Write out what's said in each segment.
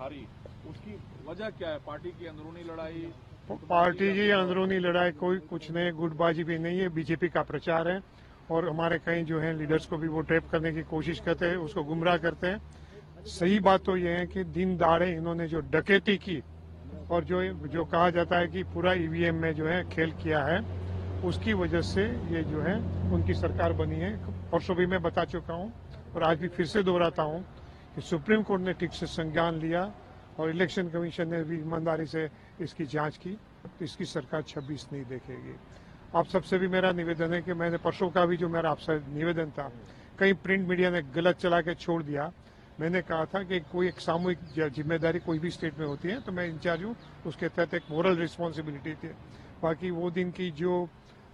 हारी, उसकी वजह क्या है? पार्टी की अंदरूनी लड़ाई? पार्टी की अंदरूनी लड़ाई कोई कुछ नहीं, गुटबाजी भी नहीं है, बीजेपी का प्रचार है और हमारे कई जो है लीडर्स को भी वो ट्रैप करने की कोशिश करते हैं, उसको गुमराह करते हैं। सही बात तो ये है कि दिन दहाड़े इन्होंने जो डकैती की और जो कहा जाता है कि पूरा ईवीएम में जो है खेल किया है, उसकी वजह से ये जो है उनकी सरकार बनी है। परसों भी मैं बता चुका हूं और आज भी फिर से दोहराता हूं कि सुप्रीम कोर्ट ने ठीक से संज्ञान लिया और इलेक्शन कमीशन ने भी ईमानदारी से इसकी जांच की, तो इसकी सरकार 26 नहीं देखेगी। आप सबसे भी मेरा निवेदन है कि मैंने परसों का भी जो मेरा आपसे निवेदन था, कई प्रिंट मीडिया ने गलत चला के छोड़ दिया। मैंने कहा था कि कोई एक सामूहिक जिम्मेदारी कोई भी स्टेट में होती है तो मैं इंचार्ज हूँ, उसके तहत एक मोरल रिस्पॉन्सिबिलिटी थी। बाकी वो दिन की जो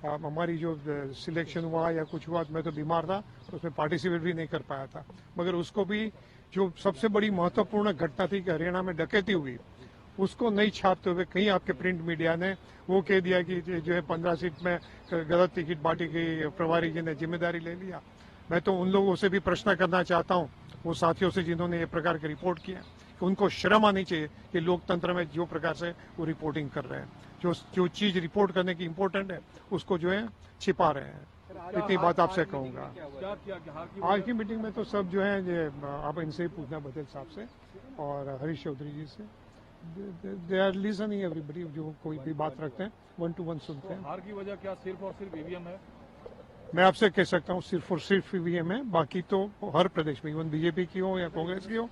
हमारी जो सिलेक्शन हुआ या कुछ हुआ, मैं तो बीमार था, तो उसमें पार्टिसिपेट भी नहीं कर पाया था। मगर उसको भी जो सबसे बड़ी महत्वपूर्ण घटना थी कि हरियाणा में डकैती हुई, उसको नहीं छापते हुए कहीं आपके प्रिंट मीडिया ने वो कह दिया कि जो है 15 सीट में गलत टिकट बांटी गई, प्रभारी जी ने जिम्मेदारी ले लिया। मैं तो उन लोगों से भी प्रश्न करना चाहता हूँ, वो साथियों से जिन्होंने ये प्रकार की रिपोर्ट किया, कि उनको शर्म आनी चाहिए कि लोकतंत्र में जो प्रकार से वो रिपोर्टिंग कर रहे हैं, जो चीज रिपोर्ट करने की इम्पोर्टेंट है उसको जो है छिपा रहे हैं। इतनी बात आपसे कहूंगा। आज की मीटिंग में तो सब जो है आप इनसे ही पूछना, बघेल साहब से और हरीश चौधरी जी से, दे आर लिसनिंग एवरीबडी, जो कोई भी बात रखते हैं 1 to 1 सुनते हैं। हार की वजह क्या सिर्फ और सिर्फ ईवीएम है? मैं आपसे कह सकता हूँ सिर्फ और सिर्फ ईवीएम है, बाकी तो हर प्रदेश में, इवन बीजेपी की हो या कांग्रेस की हो,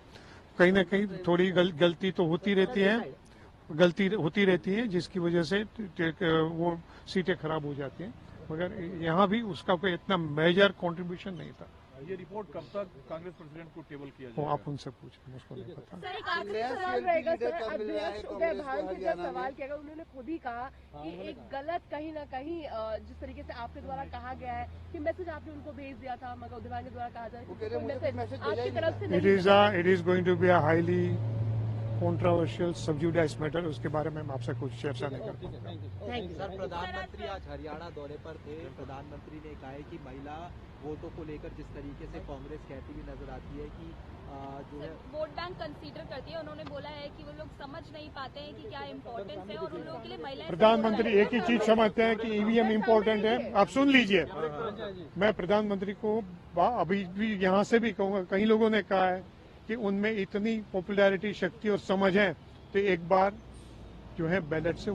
कहीं ना कहीं थोड़ी गलती तो होती रहती है, जिसकी वजह से वो सीटें खराब हो जाती हैं। मगर यहाँ भी उसका कोई इतना मेजर कंट्रीब्यूशन नहीं था। ये रिपोर्ट कब तक कांग्रेस प्रेसिडेंट को टेबल किया वो जाएगा? आप उनसे पूछें, मुझको नहीं पता। सवाल रहेगा सर, अध्यक्ष उदय भान से जब सवाल किया, उन्होंने खुद ही कहा कि एक गलत कहीं ना कहीं जिस तरीके से आपके द्वारा कहा गया है कि मैसेज आपने उनको भेज दिया था, मगर उदय भान के द्वारा कहा जाए मैसेज आपकी तरफ से नहीं। It is going to be a highly controversial sub judice matter, उसके बारे में आपसे कुछ चर्चा नहीं कर पाऊंगा। सर, प्रधानमंत्री आज हरियाणा दौरे पर थे। प्रधानमंत्री ने कहा है कि महिला वोटों को लेकर जिस तरीके से कांग्रेस कहती हुई नजर आती है कि जो है वोट बैंक कंसीडर करती है, उन्होंने बोला है कि वो लोग समझ नहीं पाते हैं कि क्या इम्पोर्टेंस है और उन लोगों के लिए महिलाएं। प्रधानमंत्री एक ही चीज समझते हैं कि ईवीएम इम्पोर्टेंट है। आप सुन लीजिए, मैं प्रधानमंत्री को अभी भी यहाँ से भी कहूंगा, कई लोगों ने कहा है कि उनमें इतनी पॉपुलैरिटी, शक्ति और समझ है, तो एक बार जो है बैलेट से